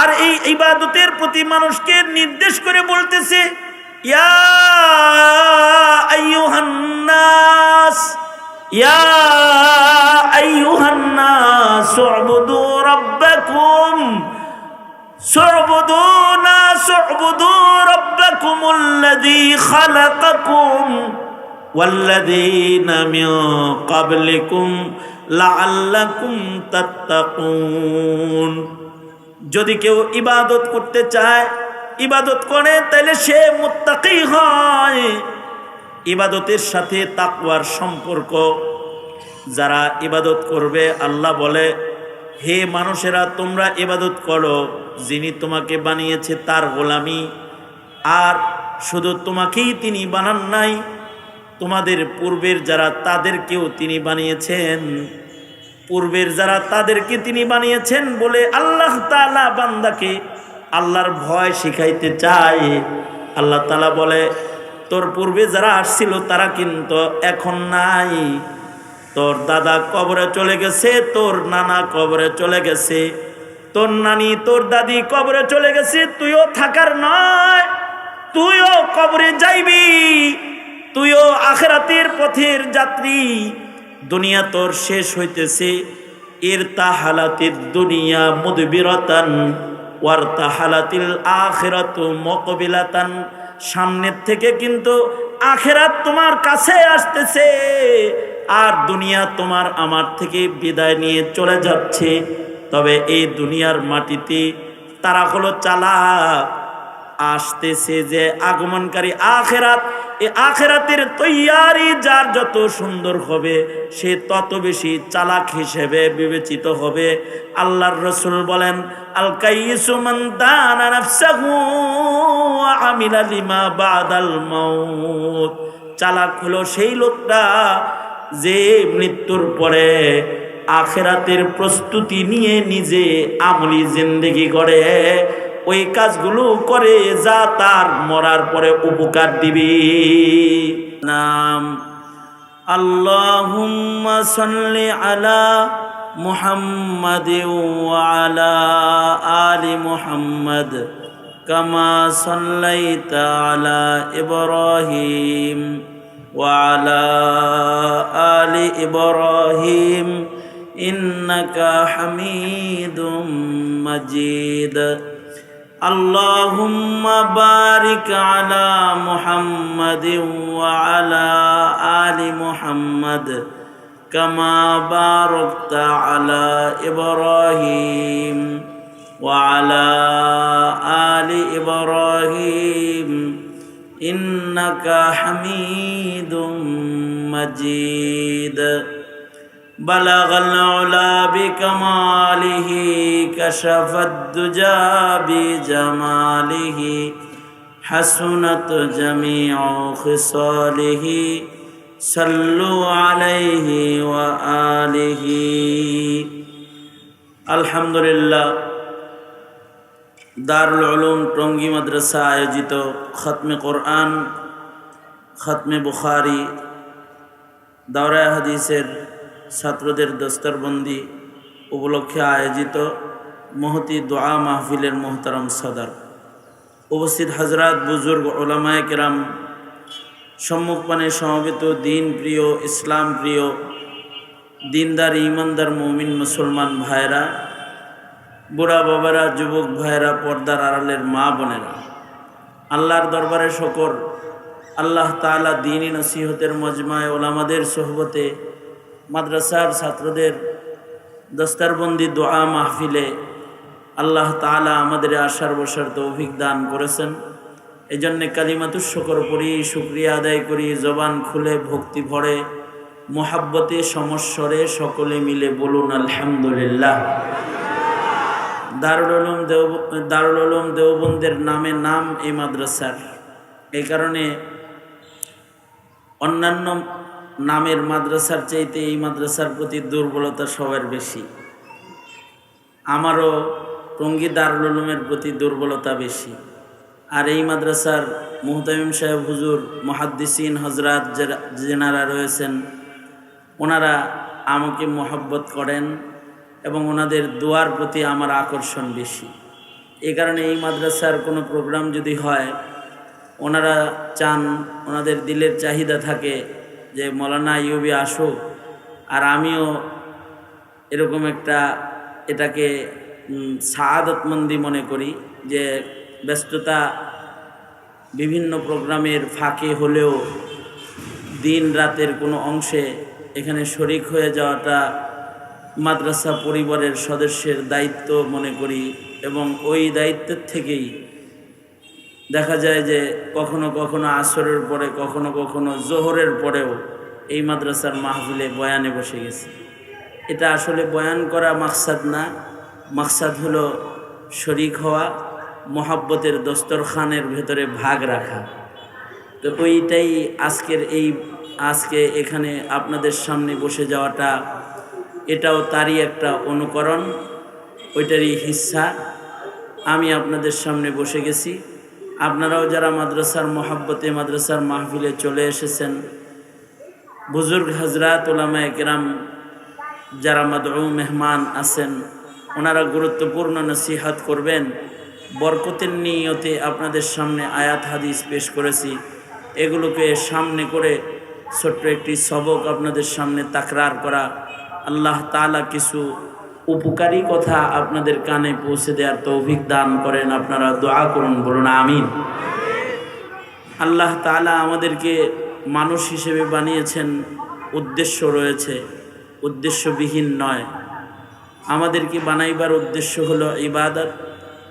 আর এই ইবাদতের প্রতি মানুষকে নির্দেশ করে বলতেছে, ইয়া আইয়ুহান নাস, ইয়া আইয়ুহান নাস উবুদু রাব্বাকুম, উবুদু রাব্বাকুমুল্লাযী খালাকাকুম ওয়াল্লাযীনা মিন ক্বাবলিকুম লাআল্লাকুম তাত্তাকুন। যদি কেউ ইবাদত করতে চায়, ইবাদত করে, তাহলে সে মুত্তাকি হয়। ইবাদতের সাথে তাকওয়ার সম্পর্ক। যারা ইবাদত করবে, আল্লাহ বলে, হে মানুষেরা, তোমরা ইবাদত করো যিনি তোমাকে বানিয়েছে তার গোলামি। আর শুধু তোমাকেই তিনি বানান নাই, তোমাদের পূর্বের যারা তাদেরকেও তিনি বানিয়েছেন। পূর্বের যারা তাদেরকে তিনি বানিয়েছেন বলে আল্লাহ তাআলা বান্দাকে আল্লাহর ভয় শিখাইতে চায়। আল্লাহ তাআলা বলে, তোর পূর্বে যারা আসছিল তারা কিন্তু এখন নাই। তোর দাদা কবরে চলে গেছে, তোর নানা কবরে চলে গেছে, তোর নানি তোর দাদি কবরে চলে গেছে। তুইও থাকার নয়, তুইও কবরে যাইবি, তুইও আখিরাতের পথের যাত্রী। দুনিয়া তোর শেষ হইতেছে। ইরতাহালাতিদ দুনিয়া মুদবিরাতান ওয়ারতাহালাতিল আখিরাতু মুকবিলাতান। সামনের থেকে কিন্তু আখিরাত তোমার কাছে আসতেছে, আর দুনিয়া তোমার আমার থেকে বিদায় নিয়ে চলে যাচ্ছে। তবে এই দুনিয়ার মাটিতে তারা হলো চালাক। আসতেছে যে আগমনকারী আখিরাত, এই আখিরাতের তৈয়ারি যার যত সুন্দর হবে, সে তত বেশি চালাক হিসেবে বিবেচিত হবে। আল্লাহর রাসূল বলেন, আল কাইয়িসু মান দানা নাফসাহু ওয়া আমিলা লিমা বাদাল মাউত। চালাক হলো সেই লোকটা যে মৃত্যুর পরে আখিরাতের প্রস্তুতি নিয়ে নিজে আমলি জিন্দেগি করে, ওই কাজগুলো করে যা তার মরার পরে উপকার দিবে। নাম আল্লাহুম্মা সাল্লি আলা মুহাম্মাদি ওয়া আলা আলি মুহাম্মাদ কামা সাল্লাইতা আলা ইব্রাহিম ওয়া আলা আলি ইব্রাহিম ইন্নাকা হামিদুম মাজিদ। আল্লাহুম্মা বারিক আলা মুহাম্মাদিন ওয়া আলা আলি মুহাম্মাদ কামা বারাকতা আলা ইব্রাহিম ওয়া আলা আলি ইব্রাহিম ইন্নাকা হামিদুম মাজিদ। বালাগাল উলা বিকামালিহি কাশাফাদ দুজা বিজামালিহি হাসুনাত জামিউ খিসালিহি সাল্লু আলাইহি ওয়া আলিহি। আলহামদুলিল্লাহ, দারুল উলুম টঙ্গী মাদ্রাসা আয়োজিত খতমে কোরআন, খতমে বুখারী, দাওরায়ে হাদিসের ছাত্রদের দস্তরবন্দি উপলক্ষে আয়োজিত মহতি দোয়া মাহফিলের মোহতারাম সদর, উপস্থিত হজরত বুজুর্গ উলামায়ে কেরাম, সম্মুখপানে সমবেত দিন প্রিয়, ইসলাম প্রিয়, দিনদার ইমানদার মুমিন মুসলমান ভাইরা, বুড়া বাবারা, যুবক ভাইরা, পর্দার আড়ালের মা বোনেরা, আল্লাহর দরবারে শকর। আল্লাহ তাআলা দ্বীনি নসিহতের মজমায়ে ওলামাদের সোহবতে মাদ্রাসার ছাত্রদের দস্তরবন্দি দোয়া মাহফিলে আল্লাহ তাআলা আমাদের আসার বসার তৌফিক দান করেছেন। এই জন্যে কালিমাতুশ শুকর পড়ি, শুকরিয়া আদায় করি, জবান খুলে ভক্তি ভরে মোহাব্বতে সমস্বরে সকলে মিলে বলুন আলহামদুলিল্লাহ। দারুল উলুম দেওবন্দের নামে নাম এই মাদ্রাসার। এই কারণে অন্যান্য নামের মাদ্রাসার চাইতে এই মাদ্রাসার প্রতি দুর্বলতা সবার বেশি। আমারও টঙ্গী দারুল উলুমের প্রতি দুর্বলতা বেশি। আর এই মাদ্রাসার মুহতামিম সাহেব হুজুর, মুহাদ্দিসিন হজরত যেনারা রয়েছেন, ওনারা আমাকে মোহাব্বত করেন এবং ওনাদের দোয়ার প্রতি আমার আকর্ষণ বেশি। এই কারণে এই মাদ্রাসার কোনো প্রোগ্রাম যদি হয়, ওনারা চান, ওনাদের দিলের চাহিদা থাকে যে মৌলানা আইয়ুবী আসুক, আর আমিও এরকম একটা এটাকে সাআদতমন্দি মনে করি যে ব্যস্ততা বিভিন্ন প্রোগ্রামের ফাঁকে হলেও দিন রাতের কোনো অংশে এখানে শরিক হয়ে যাওয়াটা মাদ্রাসা পরিবারের সদস্যের দায়িত্ব মনে করি। এবং ওই দায়িত্বের থেকেই দেখা যায় যে কখনো কখনো আসরের পরে, কখনো কখনো জোহরের পরেও এই মাদ্রাসার মাহফিলে বয়ানে বসে গেছে। এটা আসলে বয়ান করা মাকসাদ না, মাকসাদ হলো শরিক হওয়া, মহাব্বতের দস্তরখানের ভেতরে ভাগ রাখা। তো ওইটাই আজকে এখানে আপনাদের সামনে বসে যাওয়াটা, এটাও তারই একটা অনুকরণ, ওইটারই হিস্সা। আমি আপনাদের সামনে বসে গেছি, আপনারাও যারা মাদ্রাসার মহাব্বতে মাদ্রাসার মাহফিলে চলে এসেছেন, বুজুর্গ হজরত উলামায়ে কেরাম যারা মাদউ মেহমান আছেন, ওনারা গুরুত্বপূর্ণ নসিহত করবেন। বরকতের নিয়তে আপনাদের সামনে আয়াত হাদিস পেশ করেছি, এগুলোকে সামনে করে ছোট্ট একটি সবক আপনাদের সামনে তাকরার করা। আল্লাহ তাআলা কিছু উপকারী কথা আপনাদের কানে পৌঁছে দেওয়ার তৌফিক দান করেন। আপনারা দোয়া করুন, বলুন আমিন। আল্লাহ তাআলা আমাদেরকে মানুষ হিসেবে বানিয়েছেন, উদ্দেশ্য রয়েছে, উদ্দেশ্যবিহীন নয়। আমাদেরকে বানাইবার উদ্দেশ্য হলো ইবাদত।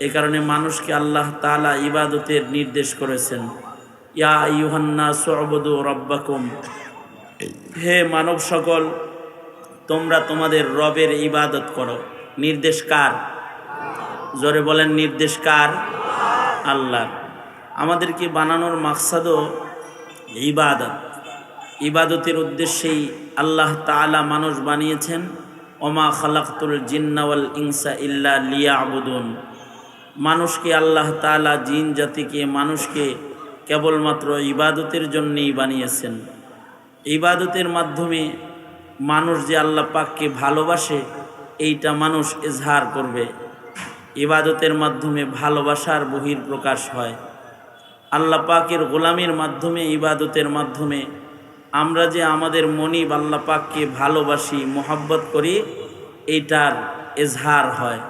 এ কারণে মানুষকে আল্লাহ তাআলা ইবাদতের নির্দেশ করেছেন। ইয়া আইয়ুহান নাসু উবুদু রাব্বাকুম, হে মানব সকল, তোমরা তোমাদের রবের ইবাদত করো। নির্দেশ কার? জোরে বলেন, নির্দেশ কার? আল্লাহ। আমাদেরকে বানানোর মাকসাদও ইবাদত। ইবাদতের উদ্দেশ্যেই আল্লাহ তাআলা মানুষ বানিয়েছেন। ওমা খালাকতুল জিন্না ওয়াল ইনসা ইল্লা লিয়াবুদুন। মানুষকে আল্লাহ তাআলা, জিন জাতিকে, মানুষকে কেবলমাত্র ইবাদতের জন্যই বানিয়েছেন। ইবাদতের মাধ্যমে মানুষ যে আল্লাহ পাককে ভালোবাসে, এইটা মানুষ ইজহার করবে। ইবাদতের মাধ্যমে ভালোবাসার বহিঃপ্রকাশ হয়। আল্লাহ পাকের গোলামির মাধ্যমে, ইবাদতের মাধ্যমে আমরা যে আমাদের মনিব আল্লাহ পাককে ভালোবাসি, মোহাব্বত করি, এইটার ইজহার হয়।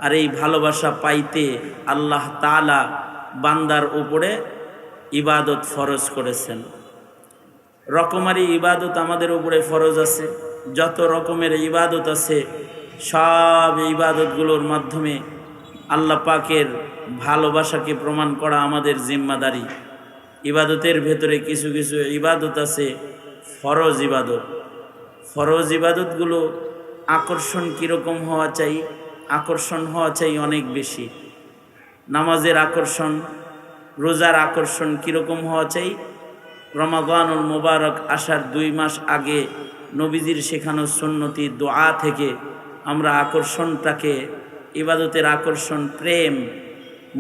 আর এই ভালোবাসা পাইতে আল্লাহ তাআলা বান্দার উপরে ইবাদত ফরজ করেছেন। রকমারি ইবাদত আমাদের উপরে ফরজ আছে। যত রকমের ইবাদত আছে, সব ইবাদতগুলোর মাধ্যমে আল্লাহ পাকের ভালোবাসাকে প্রমাণ করা আমাদের জিম্মাদারি। ইবাদতের ভেতরে কিছু কিছু ইবাদত আছে ফরজ ইবাদত। ফরজ ইবাদতগুলো আকর্ষণ কীরকম হওয়া চাই? আকর্ষণ হওয়া চাই অনেক বেশি। নামাজের আকর্ষণ, রোজার আকর্ষণ কীরকম হওয়া চাই? রমাদানুল মুবারক আসার 2 মাস আগে নবীজির শেখানো সুন্নতি দোয়া থেকে আমরা আকর্ষণটাকে, ইবাদতের আকর্ষণ, প্রেম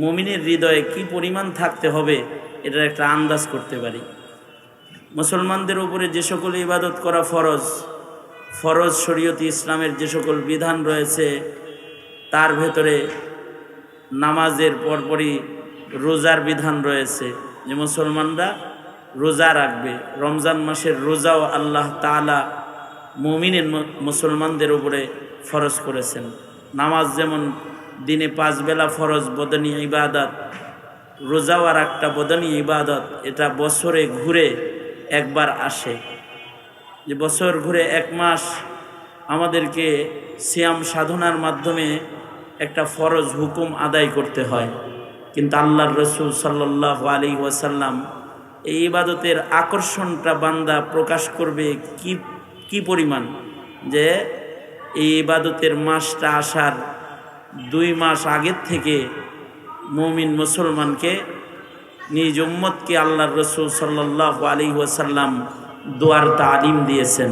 মুমিনের হৃদয়ে কি পরিমাণ থাকতে হবে এটার একটা আন্দাজ করতে পারি। মুসলমানদের উপরে যে সকল ইবাদত করা ফরজ, ফরজ শরীয়তি ইসলামের যে সকল বিধান রয়েছে, তার ভেতরে নামাজের পরপরই রোজার বিধান রয়েছে, যে মুসলমানরা রোজা রাখবে। রমজান মাসের রোজাও আল্লাহ তাআলা মুমিনের মুসলমানদের উপরে ফরজ করেছেন। নামাজ যেমন দিনে 5 বেলা ফরজ বদনী ইবাদত, রোজাও আর একটা বদনী ইবাদত। এটা বছরে ঘুরে একবার আসে, যে বছর ঘুরে 1 মাস আমাদেরকে সিয়াম সাধনার মাধ্যমে একটা ফরজ হুকুম আদায় করতে হয়। কিন্তু আল্লাহর রাসূল সাল্লাল্লাহু আলাইহি ওয়াসাল্লাম এই ইবাদতের আকর্ষণটা বান্দা প্রকাশ করবে কি পরিমাণ, যে এই ইবাদতের মাসটা আসার 2 মাস আগের থেকে মুমিন মুসলমানকে, নিজ উম্মতকে আল্লাহর রাসূল সাল্লাল্লাহু আলাইহি ওয়াসাল্লাম দোয়ার তালিম দিয়েছেন।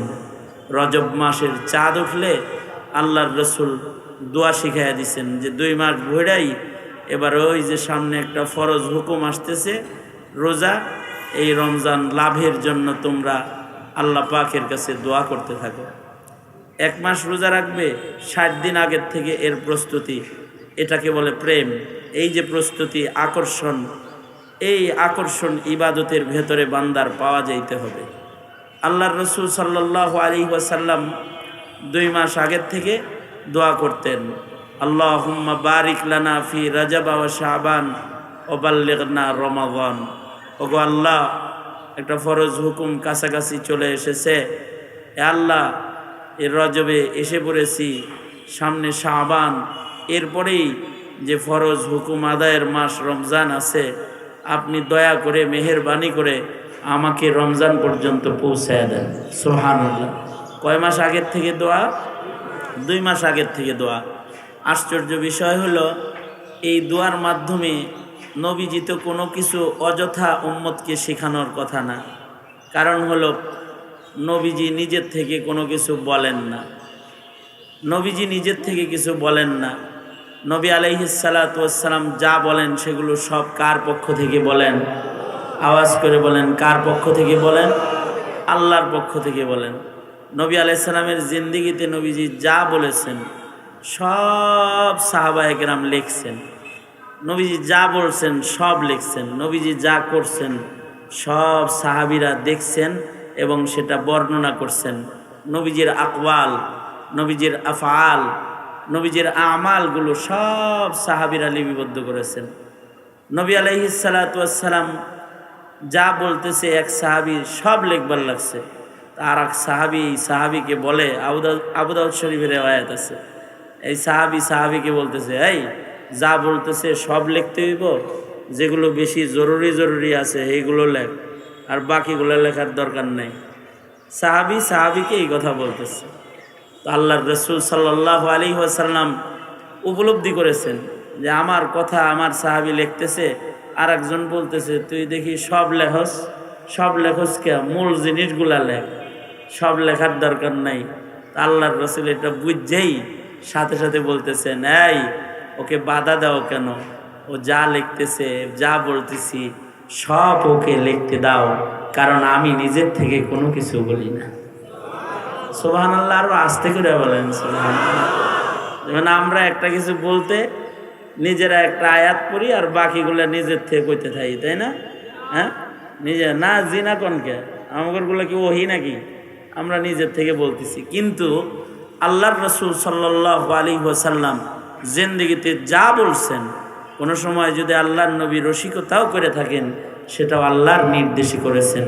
রজব মাসের চাঁদ উঠলে আল্লাহর রাসূল দোয়া শিখাইয়া দিয়েছেন যে 2 মাস ঘুরাই এবার ওই যে সামনে একটা ফরজ হুকুম আসতেছে রোজা, এই রমজান লাভের জন্য তোমরা আল্লাহ পাকের কাছে দোয়া করতে থাকো। 1 মাস রোজা রাখবে, 60 দিন আগের থেকে এর প্রস্তুতি, এটাকে বলে প্রেম। এই যে প্রস্তুতি, আকর্ষণ, এই আকর্ষণ ইবাদতের ভেতরে বান্দার পাওয়া যাইতে হবে। আল্লাহর রাসূল সাল্লাল্লাহু আলাইহি ওয়াসাল্লাম 2 মাস আগের থেকে দোয়া করতেন, আল্লাহুম্মা বারিক লানা ফি রাজাব ওয়া শাবান ওয়া বাল্লিগনা রমাদান। ওগো আল্লাহ, একটা ফরজ হুকুম কাছাকাছি চলে এসেছে, এ আল্লাহ এর রজবে এসে পড়েছি, সামনে শাবান, এরপরেই যে ফরজ হুকুম আদায়ের মাস রমজান আছে, আপনি দয়া করে মেহেরবানি করে আমাকে রমজান পর্যন্ত পৌঁছায় দেন। সুবহানাল্লাহ। কয় মাস আগের থেকে দোয়া? 2 মাস আগের থেকে দোয়া। আশ্চর্য বিষয় হলো, এই দোয়ার মাধ্যমে নবীজি তো কোনো কিছু অযথা উম্মতকে শেখানোর কথা না। কারণ হলো, নবীজি নিজের থেকে কোনো কিছু বলেন না। নবীজি নিজের থেকে কিছু বলেন না। নবী আলাইহিস সালাতু ওয়াস সালাম যা বলেন সেগুলো সব কার পক্ষ থেকে বলেন? আওয়াজ করে বলেন, কার পক্ষ থেকে বলেন? আল্লাহর পক্ষ থেকে বলেন। নবী আলাইহিস সালামের জিন্দেগিতে নবীজি যা বলেছেন সব সাহাবায়ে কেরাম লিখছেন। নবীজি যা বলছেন সব লিখছেন। নবীজি যা করছেন সব সাহাবীরা দেখছেন এবং সেটা বর্ণনা করছেন। নবীজির আকওয়াল, নবীজির আফআল, নবীজির আমালগুলো সব সাহাবীরা লিপিবদ্ধ করেছেন। নবী আলাইহিস সালাতু ওয়াস সালাম যা বলতেছে এক সাহাবী সব লিখবার লাগছে। আর এক সাহাবীকে বলে, আবু দাউদ শরীফের রিওয়ায়াত আছে, এই সাহাবীকে বলতেছে, এই যা বলতেছে সব লিখতে হইব, যেগুলো বেশি জরুরি আছে এইগুলো লেখ, আর বাকিগুলো লেখার দরকার নেই। সাহাবীকে এই কথা বলতেছে। তো আল্লাহর রাসূল সাল্লাল্লাহু আলাইহি ওয়াসাল্লাম উপলব্ধি করেছেন যে আমার কথা আমার সাহাবী লিখতেছে, আর একজন বলতেছে তুই দেখি সব লেখস কে, মূল জিনিসগুলা লেখ, সব লেখার দরকার নাই। আল্লাহর রাসূল এটা বুঝেই সাথে সাথে বলতেছেন, এই ওকে বাধা দাও কেন? ও যা লিখতেছে, যা বলতেছি সব ওকে লিখতে দাও, কারণ আমি নিজের থেকে কোনো কিছু বলি না। সুবহানাল্লাহ। আরো আস্তে করে বলেন সুবহানাল্লাহ। যেমন আমরা একটা কিছু বলতে নিজেরা একটা আয়াত পড়ি আর বাকিগুলো নিজের থেকে কইতে থাকি, তাই না? হ্যাঁ, নিজে না জিনা কনকে আমাদেরগুলো কি ওহি নাকি? আমরা নিজের থেকে বলতেছি। কিন্তু আল্লাহর রাসূল সাল্লাল্লাহু আলাইহি ওয়াসাল্লাম জিন্দেগিতে যা বলছেন, কোনো সময় যদি আল্লাহর নবী রসিকতাও করে থাকেন সেটাও আল্লাহর নির্দেশে করেছেন।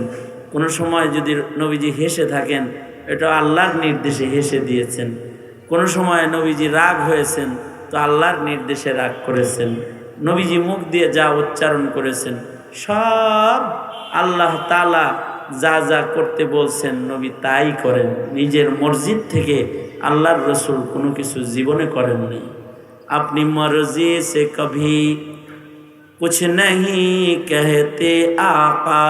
কোনো সময় যদি নবীজি হেসে থাকেন এটাও আল্লাহর নির্দেশে হেসে দিয়েছেন। কোনো সময় নবীজি রাগ হয়েছেন তো আল্লাহর নির্দেশে রাগ করেছেন। নবীজি মুখ দিয়ে যা উচ্চারণ করেছেন সব আল্লাহ তাআলা যা যা করতে বলছেন নবী তাই করেন। নিজের মসজিদ থেকে আল্লাহর রসুল কোনো কিছু জীবনে করেননি। अपनी मर्जी से कभी कुछ नहीं कहते आका,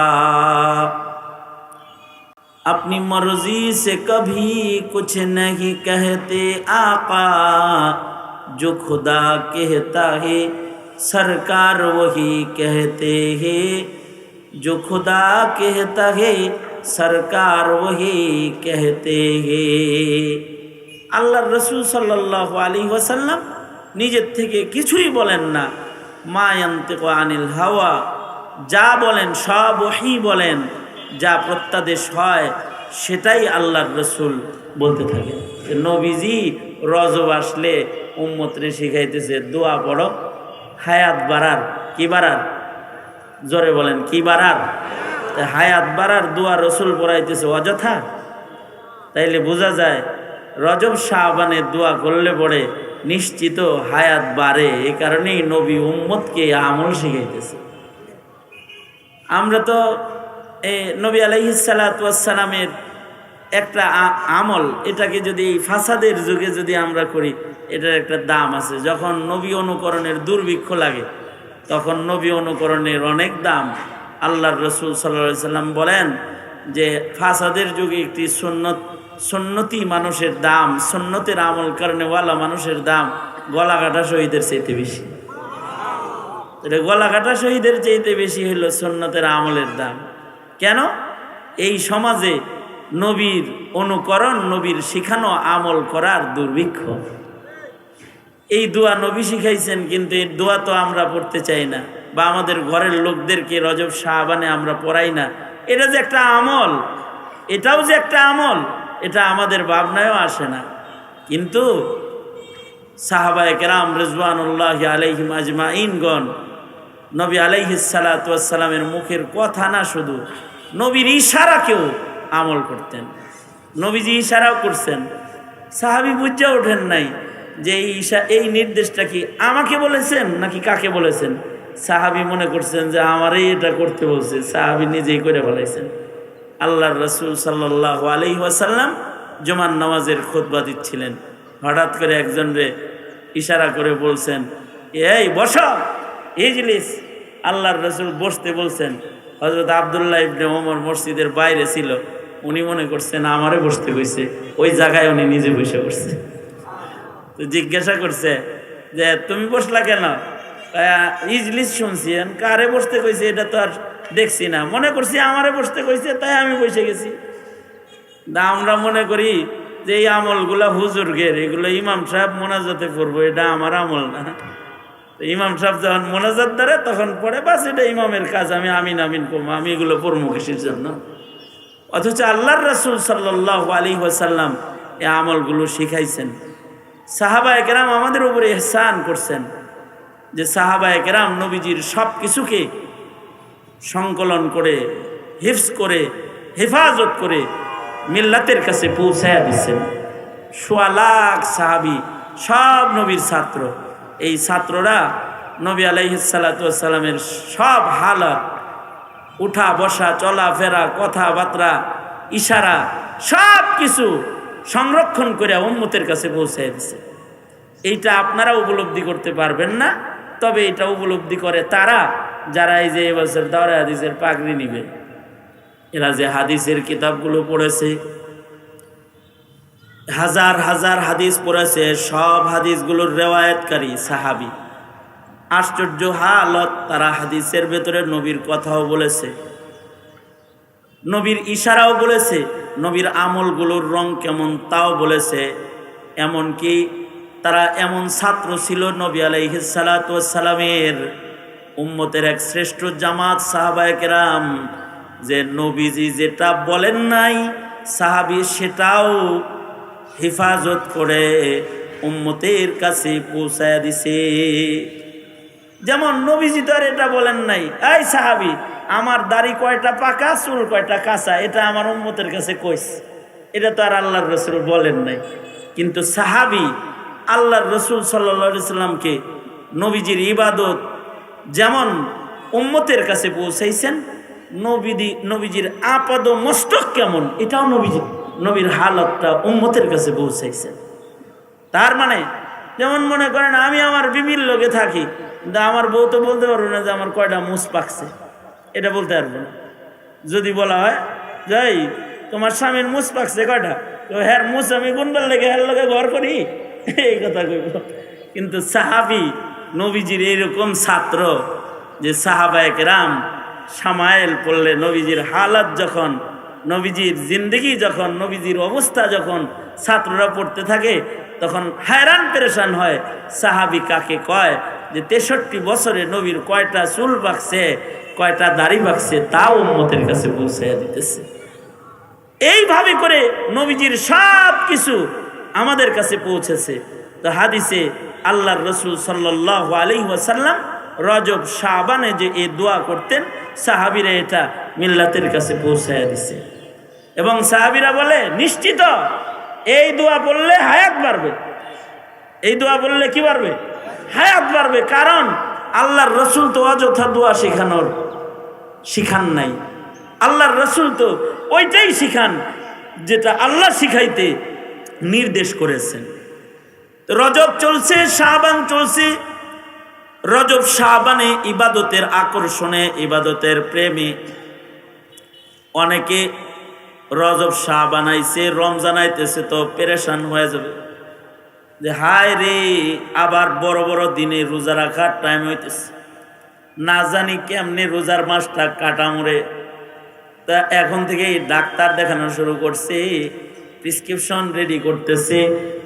अपनी मर्जी से कभी कुछ नहीं कहते आका, जो खुदा कहता है सरकार वही कहते हैं, जो खुदा कहता है सरकार वही कहते हैं। আল্লাহর রাসূল সাল্লাল্লাহু আলাইহি ওয়াসাল্লাম নিজের থেকে কিছুই বলেন না। মা ইয়ান্তিকু আনিল হাওয়া, যা বলেন সব ওহী বলেন, যা প্রত্যাদেশ হয় সেটাই আল্লাহর রাসূল বলতে থাকেন। নবীজি রজব আসলে উম্মতরে শিখাইতেছে দোয়া পড়ো, হায়াত বাড়ার। কি বাড়ার? জোরে বলেন, কি বাড়ার? হায়াত বাড়ার দোয়া রসুল পড়াইতেছে অযথা? তাইলে বোঝা যায় রজব শাবানে দোয়া করলে পড়ে নিশ্চিত হায়াত বাড়ে। এই কারণেই নবী উম্মতকে আমল শিখাইতেছে। আমরা তো নবী আলাইহিস সালাতু ওয়াস সালামের একটা আমল, এটাকে যদি ফাসাদের যুগে যদি আমরা করি এটার একটা দাম আছে। যখন নবী অনুকরণের দুর্ভিক্ষ লাগে তখন নবী অনুকরণের অনেক দাম। আল্লাহর রাসূল সাল্লাল্লাহু আলাইহি সাল্লাম বলেন যে ফাসাদের যুগে একটি সুন্নতি মানুষের দাম, সুন্নতের আমল করেনেওয়ালা মানুষের দাম গলা কাটা শহীদের চাইতে বেশি। এটা গলা কাটা শহীদের চাইতে বেশি হইল সুন্নতের আমলের দাম। কেন? এই সমাজে নবীর অনুকরণ, নবীর শিখানো আমল করার দুর্ভিক্ষ। এই দোয়া নবী শিখাইছেন, কিন্তু এই দোয়া তো আমরা পড়তে চাই না, বা আমাদের ঘরের লোকদেরকে রজব শাবানে আমরা পড়াই না। এটা যে একটা আমল, এটাও যে একটা আমল, এটা আমাদের ভাবনায়ও আসে না। কিন্তু সাহাবায়ে কেরাম রিজওয়ানুল্লাহি আলাইহিম আজমাইনগণ নবী আলাইহিস সালাতু ওয়াস সালামের মুখের কথা না, শুধু নবীর ইশারাকেও আমল করতেন। নবীজি ইশারাও করছেন, সাহাবী বুঝে ওঠেন নাই যে এই নির্দেশটা কি আমাকে বলেছেন নাকি কাকে বলেছেন। সাহাবী মনে করছেন যে আমারই এটা করতে বলছে, সাহাবী নিজেই করে ফেলাইছেন। আল্লাহর রাসূল সাল্লাল্লাহু আলাইহি ওয়াসাল্লাম জুমার নামাজের খুতবা দিচ্ছিলেন, হঠাৎ করে একজনরে ইশারা করে বলছেন, এই বসো, ইজলিস। আল্লাহর রাসূল বসতে বলছেন। হযরত আব্দুল্লাহ ইবনে ওমর মসজিদের বাইরে ছিল, উনি মনে করছেন আমারে বসতে কইছে, ওই জায়গায় উনি নিজে বসে পড়ছে। তো জিজ্ঞাসা করছে যে তুমি বসলা কেন? ইজলিস শুনছি, কারে বসতে কইছে এটা তো আর দেখছি না, মনে করছি আমারে বসতে কইছে তাই আমি বসে গেছি। আমরা মনে করি যে এই আমলগুলা হুজুরগের, এগুলো ইমাম সাহেব মোনাজাতে পড়বো, এটা আমার আমল না। ইমাম সাহেব যখন মোনাজাত ধরে তখন পড়ে, বাস এটা ইমামের কাজ, আমি আমিন আমিন করবো, আমি এগুলো পড়বো কিসের জন্য? অথচ আল্লাহর রাসূল সাল্লাল্লাহু আলাইহি ওয়াসাল্লাম এই আমলগুলো শিখাইছেন। সাহাবায়ে কেরাম আমাদের উপরে ইহসান করছেন যে সাহাবায়ে কেরাম নবীজির সব কিছুকে সংকলন করে, হিফজ করে, হেফাজত করে মিল্লাতের কাছে পৌঁছায়া দিচ্ছেন। ১৬ লাখ সাহাবী সব নবীর ছাত্র। এই ছাত্ররা নবী আলাইহিস সালাতু ওয়াস সালামের সব হালত, উঠা বসা, চলাফেরা, কথাবার্তা, ইশারা, সব কিছু সংরক্ষণ করে উম্মতের কাছে পৌঁছায় দিচ্ছে। এইটা আপনারা উপলব্ধি করতে পারবেন না, তবে এটা উপলব্ধি করে তারা যারা এই যে এবছর দাওরা হাদিসের পাগড়ি নিবে। এরা যে হাদিসের কিতাবগুলো পড়েছে, হাজার হাজার হাদিস পড়েছে, সব হাদিসগুলোর রেওয়ায়েতকারী সাহাবী। আশ্চর্য হালত, তারা হাদিসের ভেতরে নবীর কথাও বলেছে, নবীর ইশারাও বলেছে, নবীর আমলগুলোর রং কেমন তাও বলেছে। এমনকি তারা এমন ছাত্র ছিল, নবী আলাইহিস সালাতু ওয়াস সালামের উম্মতের এক শ্রেষ্ঠ জামাত সাহাবায়ে কেরাম, যে নবীজি যেটা বলেন নাই সাহাবী সেটাও হেফাজত করে উম্মতের কাছে পৌঁছায় দিছে। যেমন নবীজি তো আর এটা বলেন নাই, এই সাহাবী আমার দাড়ি কয়টা পাকা, চুল কয়টা কাঁচা, এটা আমার উম্মতের কাছে কইছে, এটা তো আর আল্লাহর রাসূল বলেন নাই। কিন্তু সাহাবী আল্লাহর রাসূল সাল্লাল্লাহু আলাইহি সাল্লামকে নবীজির ইবাদত যেমন উম্মতের কাছে পৌঁছাইছেন, নবীজির আপাদ মস্তক কেমন এটাও নবীর হালতটা উম্মতের কাছে পৌঁছাইছেন। তার মানে যেমন মনে করেন আমি আমার বিবির লোকে থাকি, কিন্তু আমার বউ তো বলতে পারবো না যে আমার কয়টা মুছ পাকছে, এটা বলতে পারবো না। যদি বলা হয় যাই তোমার স্বামীর মুছ পাকছে কয়টা, তো হ্যার মুছ আমি গুনবার লেগে হ্যার লোকে ঘর করি, এই কথা কইব। কিন্তু সাহাবী নবীজির এইরকম ছাত্র যে সাহাবায়ে কেরাম শামায়েল পড়লে নবীজির হালাত যখন, নবীজির জিন্দেগি যখন, নবীজির অবস্থা যখন ছাত্ররা পড়তে থাকে তখন হায়রান পেরেশান হয় সাহাবী কাকে কয়, যে ৬৩ বছরে নবীর কয়টা চুল পাকছে, কয়টা দাড়ি পাকছে তাও উম্মতের কাছে পৌঁছাইয়া দিতেছে। এইভাবে করে নবীজির সব কিছু আমাদের কাছে পৌঁছেছে। তো হাদিসে আল্লাহর রাসূল সাল্লাল্লাহু আলাইহি ওয়াসাল্লাম রজব শাবানে যে এই দোয়া করতেন, সাহাবীরা এটা মিল্লাতের কাছে পৌঁছাইয়া দিছে। এবং সাহাবীরা বলে নিশ্চিত এই দোয়া বললে হায়াত বাড়বে, এই দোয়া বললে কি বাড়বে? হায়াত বাড়বে। কারণ আল্লাহর রাসূল তো অযথা দোয়া শিখান নাই। আল্লাহর রাসূল তো ওইটাই শিখান যেটা আল্লাহ শিখাইতে নির্দেশ করেছেন। রজব চলছে, শাবান চলছে। রজব শাবানে ইবাদতের আকর্ষণে, ইবাদতের প্রেমে অনেকে রজব শাবান আইছে, রমজান আইতেছে তো পেরেশান হয়ে যাবে যে হায় রে আবার বড় বড় দিনে রোজা রাখার টাইম হইতেছে, না জানি কেমনে রোজার মাসটা কাটামরে। তা এখন থেকে ডাক্তার দেখানো শুরু করছে, প্রেসক্রিপশন রেডি করতেছে,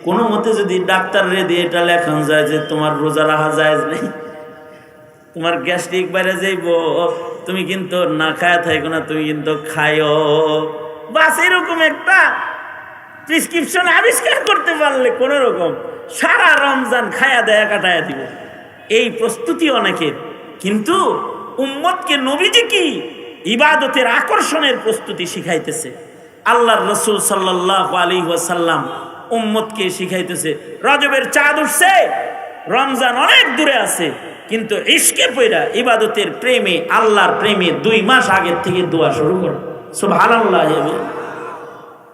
কোনো মতে যদি ডাক্তার রেডি এটা লেখানো যায় যে তোমার রোজা রাখা যায় নেই, তোমার গ্যাস্ট্রিক বাইরে যাইব, তুমি কিন্তু না খায়া থাকো না, তুমি কিন্তু খায়ও, বাস এরকম একটা প্রেসক্রিপশন আবিষ্কার করতে পারলে কোন রকম সারা রমজান খায়া দেয়া কাটায়া দিব, এই প্রস্তুতি অনেকের। কিন্তু উম্মতকে নবীজি কি ইবাদতের আকর্ষণের প্রস্তুতি শিখাইতেছে। আল্লাহর রাসূল সাল্লাল্লাহু আলাইহি ওয়াসাল্লাম উম্মতকে শিখাইতেছে, রজবের চাঁদ উঠছে, রমজান অনেক দূরে আছে, কিন্তু ইশকে পয়রা ইবাদতের প্রেমে, আল্লাহর প্রেমে 2 মাস আগের থেকে দোয়া শুরু করো। সুবহানাল্লাহ।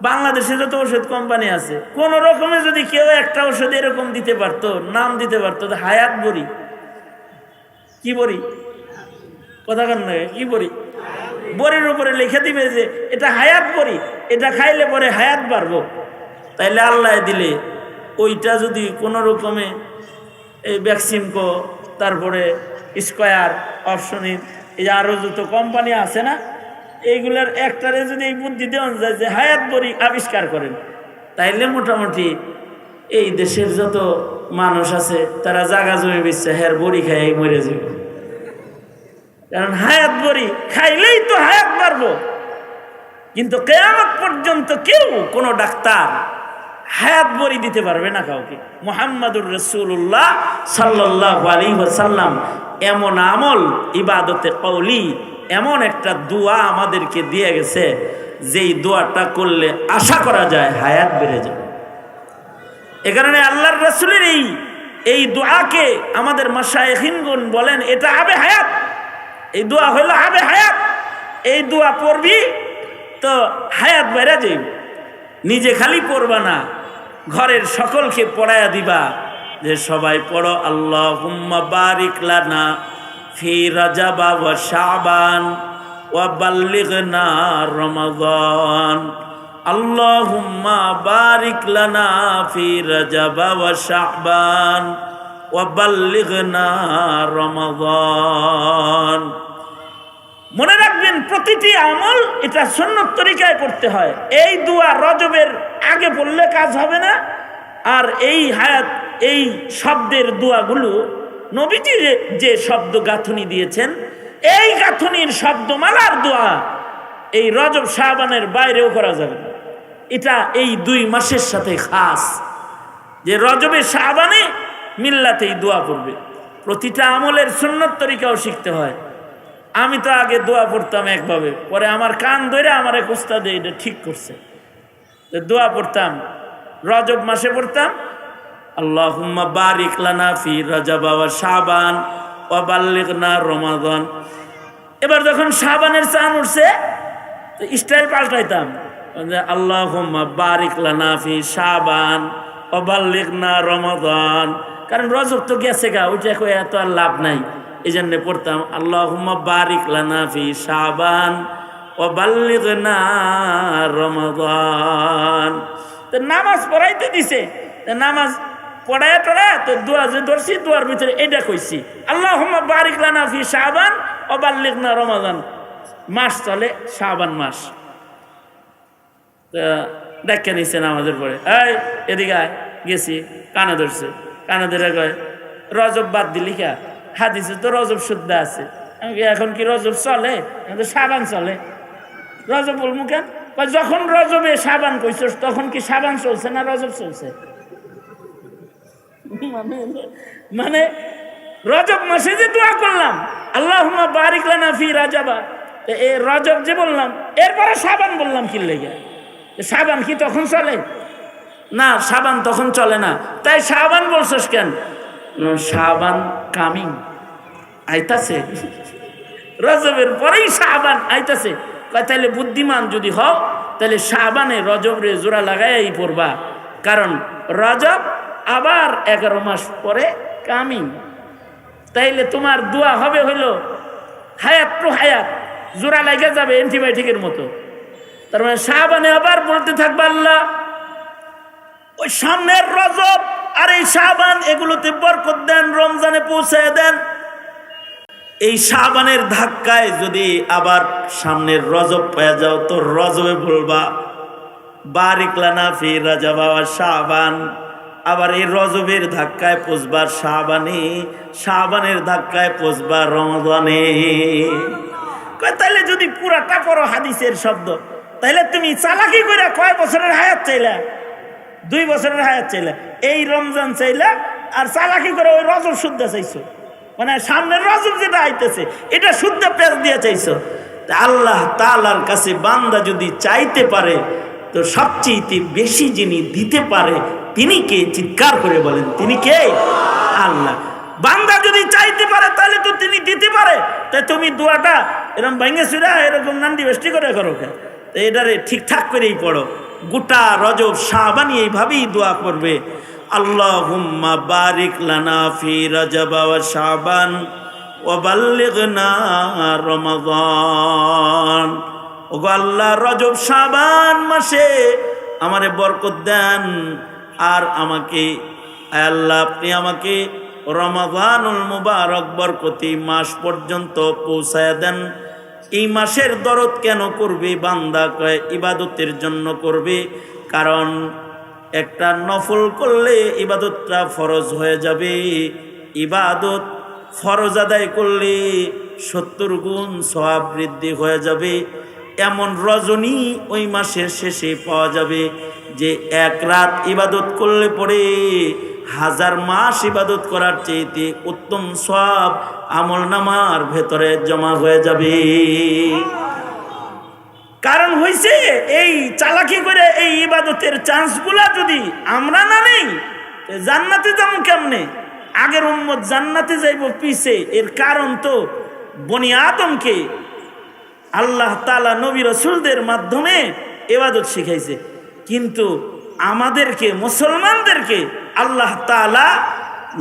বাংলাদেশে যত ওষুধ কোম্পানি আছে, কোন রকমে যদি কেউ একটা ওষুধ এরকম দিতে পারতো, নাম দিতে পারতো হায়াত বড়ি, কি বড়ি কথা কন না, কি বড়ি, বড়ির উপরে লিখে দিবে যে এটা হায়াত বড়ি, এটা খাইলে পরে হায়াত বাড়বো, তাইলে আল্লাহ দিলে ওইটা যদি কোন রকমে এই ভ্যাকসিন কো, তারপরে স্কয়ার অপশনির, এই যে আরো যত কোম্পানি আছে না, এইগুলার একটারে যদি এই বুদ্ধি দেওয়া যায় যে হায়াত বড়ি আবিষ্কার করেন, তাইলে মোটামুটি এই দেশের যত মানুষ আছে তারা জাগা জমি বেচছে হ্যার বড়ি খাই মরে যাবে, কারণ হায়াত বড়ি খাইলেই তো হায়াত বাড়বো। কিন্তু কিয়ামত পর্যন্ত কেউ কোনো ডাক্তার হায়াত বড়ি দিতে পারবে না কাউকে। মুহাম্মাদুর রাসূলুল্লাহ সাল্লাল্লাহু আলাইহি ওয়াসাল্লাম এমন আমল, ইবাদতে কওলি, এমন একটা দোয়া আমাদেরকে দিয়ে গেছে, যেই দোয়াটা করলে আশা করা যায় হায়াত বেড়ে যাবে। এ কারণে আল্লাহর রাসূলের এই দোয়াকে আমাদের মাশায়েখিনগণ বলেন এটা আবে হায়াত, এই দোয়া হইল আবে হায়াত। এই দোয়া পড়বি তো হায়াত বেড়ে যাবে। নিজে খালি পড়বা না, ঘরের সকলকে পড়ায়া দিবা, যে সবাই পড়ো আল্লাহুম্মা বারিক লানা ফি রাজাব ওয়া শাবান ওয়া বাল্লিগনা রমাদান, আল্লাহুম্মা বারিক লানা ফি রাজাব ওয়া শাবান ওয়া বাল্লিগনা রমাদান। মনে রাখবেন প্রতিটি আমল এটা সুন্নত তরিকায় করতে হয়। এই দোয়া রজবের আগে পড়লে কাজ হবে না। আর এই হায়াত, এই শব্দের দোয়াগুলো নবীজি যে শব্দ গাঁথনি দিয়েছেন, এই গাঁথনির শব্দমালার দোয়া এই রজব শাবানের বাইরেও করা যাবে না। এটা এই 2 মাসের সাথে খাস, যে রজবে শাবানে মিল্লাতেই দোয়া পড়বে। প্রতিটা আমলের সুন্নত তরিকাও শিখতে হয়। আমি তো আগে দোয়া পড়তাম একভাবে, পরে আমার কান ধরে আমার এক উস্তাদে এটা ঠিক করছে, দোয়া পড়তাম রজব মাসে পড়তাম আল্লাহুম্মা বারিক লানা ফি রাজাব ওয়া শাবান ওয়া বাল্লিগনা রমাদান। এবার যখন শাবানের চাঁদ উঠছে তো স্টাইল পাল্টাইতাম, আল্লাহুম্মা বারিক লানা ফি শাবান ওয়া বাল্লিগনা রমাদান, কারণ রজব তো গেছে গা, ওইটা কই এত আর লাভ নাই। এই জন্য পড়তাম আল্লাহুম্মা বারিক লানা ফি শাবান ওয়া বাল্লিগনা রমাদান। তো নামাজ পড়াইতে দিছে, নামাজ পড়ায় টড়া তো দোয়া যে ধরছি, দোয়ার ভিতরে এটা কইছি আল্লাহুম্মা বারিক লানা ফি শাবান ওয়া বাল্লিগনা রমাদান। মাস চলে শাবান মাস, তা দেখে নিচ্ছে নামাজের পরে, এই এদিকে আয়, গেছি, কানে ধরছে, কানে ধরে কয় রজব বাদ দিলি কা, হাদিসে তো রজব শুদ্ধ আছে। এখন কি রজব চলে? শাবান চলে, রজব বলবো কেন? যখন রজবে শাবান কইছস তখন কি শাবান চলছে না রজব চলছে? মানে রজব মাসে যে দোয়া করলাম আল্লাহুম্মা বারিক লানা ফি রাজাবা, এই রজব যে বললাম, এরপরে শাবান বললাম কি লেগে? শাবান কি তখন চলে না? শাবান তখন চলে না, তাই শাবান বলছস কেন? শাবান কামিং আইতাছে, রজবের পরেই শাবান আইতাছে। তাইলে বুদ্ধিমান যদি হও তাহলে শাবানে রজব রে জোড়া লাগাই পড়বা, কারণ রজব আবার 11 মাস পরে কামিং। তাইলে তোমার দোয়া হবে হইলো হায়াত টু হায়াত, জোড়া লাগা যাবে অ্যান্টিবায়োটিকের মতো। তার মানে শাবানে আবার বলতে থাকবে আল্লাহ ওই সামনের রজব আর এই শাবান এগুলোতে বরকত দেন, রমজানে পৌঁছায় দেন। এই শাবানের ধাক্কায় যদি আবার সামনের রজব পেয়ে যাও তো রজবে বলবা বারিক লানা ফি রাজাব ওয়া শাবান, আবার এই রজবের ধাক্কায় পৌঁছবার শাবানে, শাবানের ধাক্কায় পৌঁছবার রমজানে। তাইলে যদি পুরাটা পড়ো হাদিসের শব্দ, তাইলে তুমি চালাকি করে কয় বছরের হায়াত চাইলা? 2 বছরের হায়াত চাইলা, এই রমজান চাইলা, আর চালাকি করে ওই রজব শুদ্ধ চাইছো, মানে সামনের রজব যেটা আইতেছে এটা শুদ্ধ পেঁচ দিয়ে চাইছো। আল্লাহ তাআলার কাছে বান্দা যদি চাইতে পারে, তো সবচেয়ে বেশি যিনি দিতে পারে তিনি কে? চিৎকার করে বলেন, তিনি কে? আল্লাহ। বান্দা যদি চাইতে পারে তাহলে তো তিনি দিতে পারে। তাই তুমি দোয়াটা এরকম ভাঙ্গে চুরা এরকম নান্দি বেষ্টি করে করো, এটারে ঠিকঠাক করেই পড়ো। গোটা রজব শাবান এইভাবেই দোয়া করবে, আল্লাহুম্মা বারিক লানা ফি রজব ওয়া শাবান ওয়া বাল্লিগনা রমাদান। ওগো আল্লাহ, রজব শাবান মাসে আমারে বরকত দেন, আর আমাকে আল্লাহ আপনি আমাকে রমাদানুল মুবারক বরকতি মাস পর্যন্ত পৌঁছায় দেন। এই মাসের দরদ কেন করবে বান্দা? কয় ইবাদতের জন্য করবে, কারণ একটা নফল করলে ইবাদতটা ফরজ হয়ে যাবে। ইবাদত ফরজ আদায় করলে 70 গুণ সওয়াব বৃদ্ধি হয়ে যাবে। এমন রজনী ওই মাসের শেষে পাওয়া যাবে যে 1 রাত ইবাদত করলে পরে 1000 মাস ইবাদত করার চেয়ে উত্তম সওয়াব আমল নামার ভেতরে জমা হয়ে যাবে। কারণ হইছে এই চালাকি করে এই ইবাদতের চান্সগুলা যদি আমরা না নেই, জান্নাতে যাবো কেমনে? আগের উম্মত জান্নাতে যাইব পিছে। এর কারণ তো বনি আদমকে আল্লাহ তাআলা নবী রাসূলদের মাধ্যমে ইবাদত শিখাইছে, কিন্তু আমাদেরকে মুসলমানদেরকে আল্লাহ তাআলা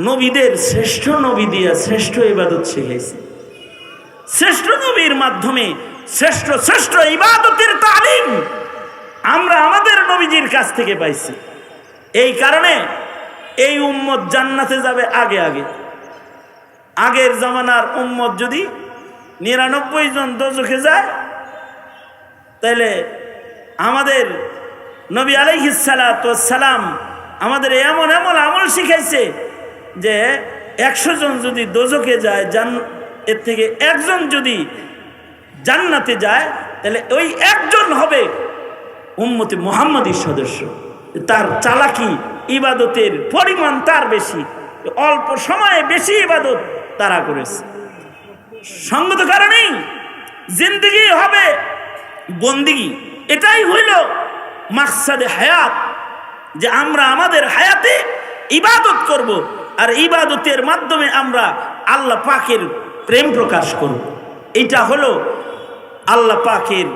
নবীদের শ্রেষ্ঠ নবী দিয়া শ্রেষ্ঠ ইবাদত শিখাইছে। শ্রেষ্ঠ নবীর মাধ্যমে শ্রেষ্ঠ শ্রেষ্ঠ ইবাদতের তালিম আমরা আমাদের নবীজির কাছ থেকে পাইছি। এই কারণে এই উম্মত জান্নাতে যাবে আগে আগে। আগের জামানার উম্মত যদি 99 জন দোজখে যায়, তাইলে আমাদের নবী আলাইহিস সালাতু ওয়াস সালাম আমাদের এমন এমন আমল শিখাইছে যে 100 জন যদি দোজখে যায়, এর থেকে 1 জন যদি জান্নাতে যায়, তাহলে ওই 1 জন হবে উম্মতে মুহাম্মাদীর সদস্য। তার চালাকি, ইবাদতের পরিমাণ তার বেশি, অল্প সময়ে বেশি ইবাদত তারা করেছে। সঙ্গত কারণেই জিন্দেগি হবে বন্দিগি। এটাই হইল মাকসাদে হায়াত, যে আমরা আমাদের হায়াতে ইবাদত করব, আর ইবাদতের মাধ্যমে আমরা আল্লাহ পাকের প্রেম প্রকাশ করব। এটা হলো আল্লাহ পাকের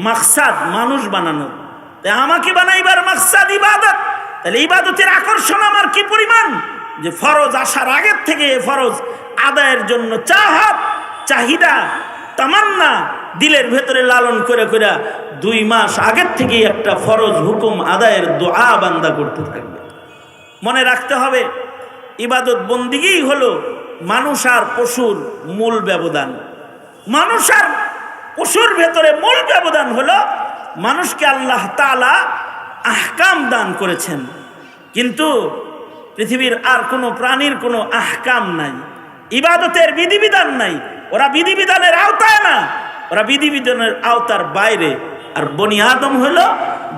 মাকসাদ, মানুষ বানানো। তাই আমাকে বানাইবার মাকসাদ ইবাদত। তাহলে ইবাদতের আকর্ষণ আমার কি পরিমাণ, যে ফরজ আসার আগের থেকে ফরজ আদায়ের জন্য চাহাত, চাহিদা, তামান্না দিলের ভেতরে লালন করে করে 2 মাস আগের থেকে একটা ফরজ হুকুম আদায়ের দোয়া বান্দা করতে থাকবে। মনে রাখতে হবে, ইবাদত বন্দিগি হলো মানুষ আর পশুর মূল ব্যবধান। মানুষ আর পশুর ভেতরে মূল ব্যবধান হলো মানুষকে আল্লাহ তাআলা আহকাম দান করেছেন, কিন্তু পৃথিবীর আর কোনো প্রাণীর কোনো আহকাম নাই, ইবাদতের বিধিবিধান নাই। ওরা বিধিবিধানের আওতায় না, ওরা বিধিবিধানের আওতার বাইরে। আর বনি আদম হলো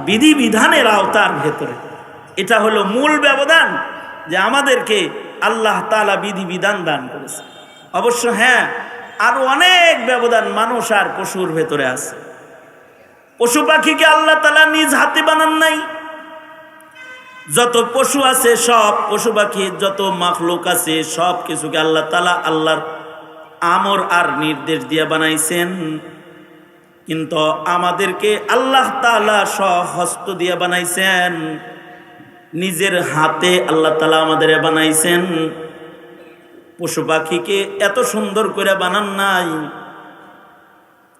বিধিবিধানের আওতার ভেতরে। এটা হলো মূল ব্যবধান, যে আমাদেরকে আল্লাহ তাআলা বিধিবিধান দান করেছে। অবশ্য হ্যাঁ, আরো অনেক ব্যবধান মানুষ আর পশুর ভেতরে আছে। পশু পাখিকে আল্লাহ তাআলা নিজ হাতে বানান নাই। যত পশু আছে, সব পশু পাখি, যত মাখলুক আছে, সব কিছুকে আল্লাহ তাআলা আল্লাহর আমর আর নির্দেশ দিয়ে বানাইছেন। কিন্তু আমাদেরকে আল্লাহ তাআলা স্বহস্ত দিয়ে বানাইছেন, নিজের হাতে আল্লাহ তাআলা আমাদের বানাইছেন। পশু পাখিকে এত সুন্দর করে বানান নাই।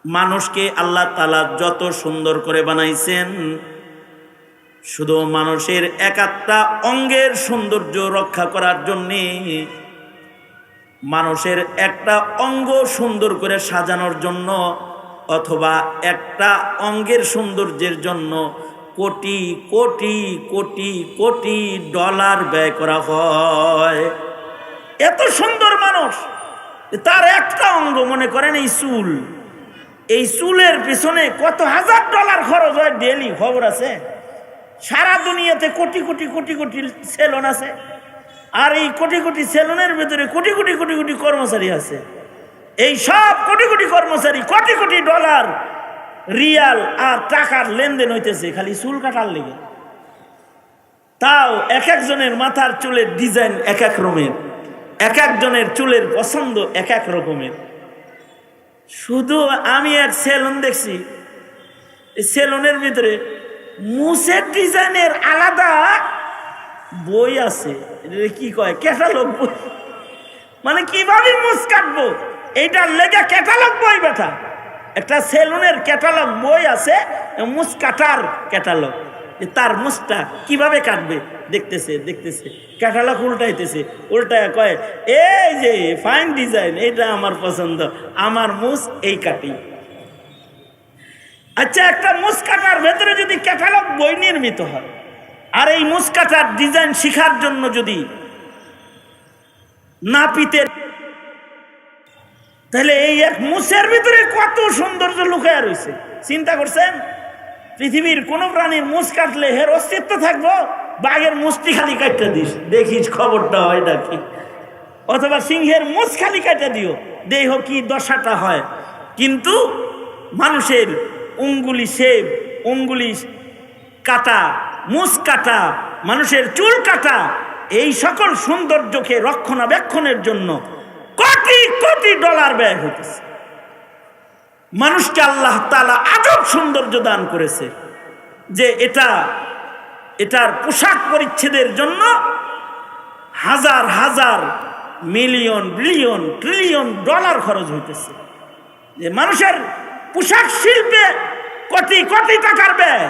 মানুষকে আল্লাহ তাআলা যত সুন্দর করে বানাইছেন, শুধু মানুষের একটা অঙ্গের সৌন্দর্য রক্ষা করার জন্যে, মানুষের একটা অঙ্গ সুন্দর করে সাজানোর জন্য, অথবা একটা অঙ্গের সৌন্দর্যের জন্য কোটি কোটি কোটি কোটি ডলার ব্যয় করা হয়। এত সুন্দর মানুষ, তার একটা অঙ্গ মনে করেন এই চুল, এই চুলের পিছনে কত হাজার ডলার খরচ হয় ডেলি, খবর আছে? সারা দুনিয়াতে কোটি কোটি কোটি কোটি সেলুন আছে, আর এই কোটি কোটি সেলুনের ভেতরে কোটি কোটি কোটি কোটি কর্মচারী আছে। এই সব কোটি কোটি কর্মচারী কোটি কোটি ডলার রিয়াল আর টাকার লেনদেন হইতেছে খালি চুল কাটার লেগে। তাও এক একজনের মাথার চুলের ডিজাইন এক এক রকমের, এক একজনের চুলের পছন্দ এক এক রকমের। শুধু আমি এক সেলুন দেখছি, সেলুনের ভিতরে মুছের ডিজাইনের আলাদা বই আছে, কি কয় ক্যাটালগ বই, মানে কিভাবে মুছ কাটবো এইটার লেগে ক্যাটালগ বই বেটা। একটা সেলুনের ক্যাটালগ বই আছে, মুছ কাটার ক্যাটালগ, তার মুছটা কিভাবে কাটবে দেখতেছে দেখতেছে, ক্যাটালগ উল্টাইতেছে, উল্টায় কয় এই যে ফাইন ডিজাইন, এইটা আমার পছন্দ, আমার মুছ এই কাটি। আচ্ছা, একটা মুছ কাটার ভেতরে যদি ক্যাটালগ বই নির্মিত হয়, আর এই মুছ কাটার ডিজাইন শিখার জন্য যদি নাপিতের, তাহলে এই এক মুছের ভিতরে কত সৌন্দর্য লুকায় রয়েছে। চিন্তা করছেন? পৃথিবীর কোন প্রাণীর মুছ কাটলে এর অস্তিত্ব থাকবো? বাঘের মুছটি খালি কাটতে দিস, দেখিস খবরটা হয় নাকি, অথবা সিংহের মুছ খালি কাটতে দিও, দেহ কি দশাটা হয়। কিন্তু মানুষের অঙ্গুলি শেভ, অঙ্গুলি কাটা, মুছ কাটা, মানুষের চুল কাটা, এই সকল সৌন্দর্যকে রক্ষণাবেক্ষণের জন্য কোটি কোটি ডলার ব্যয় হইতেছে। মানুষকে আল্লাহ তাআলা আজব সৌন্দর্য দান করেছে যে এটার পোশাক পরিচ্ছেদের জন্য হাজার হাজার মিলিয়ন বিলিয়ন ট্রিলিয়ন ডলার খরচ হইতেছে। যে মানুষের পোশাক শিল্পে কোটি কোটি টাকার ব্যয়।